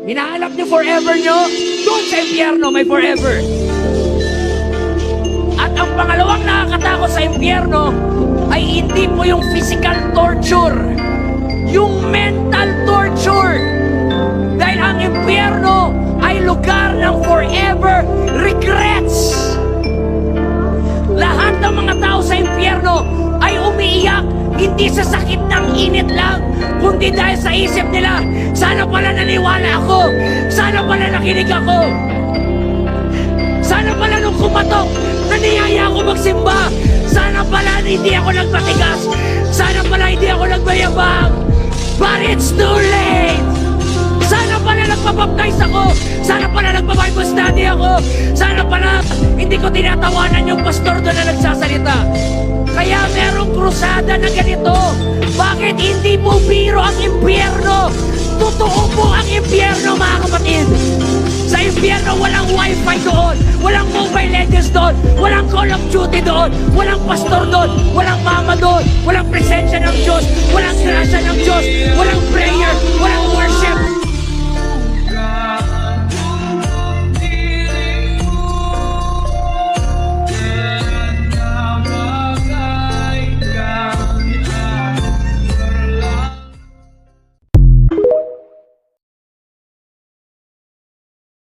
Hinahanap niyo forever niyo? Doon sa impyerno may forever. At ang pangalawang nakakatakot sa impyerno ay hindi po yung physical torture, yung mental torture. Dahil ang impyerno ay lugar ng forever regrets. Lahat ng mga tao sa impyerno ay umiiyak, hindi sa sakit ng init lang, kundi dahil sa isip nila, sana pala naniwala ako, sana pala nakinig ako, sana pala nung kumatok, naniyaya ako magsimba, sana pala hindi ako nagpatigas, sana pala hindi ako nagmayabang, but it's too late! Sana pala nagpabaptize ako, sana pala nagpa-Bible study ako, sana pala hindi ko tinatawanan yung pastor doon na nagsasalita. Kaya merong krusada na ganito. Bakit hindi po biro ang impyerno? Totoo po ang impyerno, mga kapatid. Sa impyerno, walang wifi doon, walang mobile legends doon, walang Call of Duty doon, walang pastor doon, walang mama doon, walang presensya ng Diyos, walang grasya ng Diyos, walang prayer, walang worship,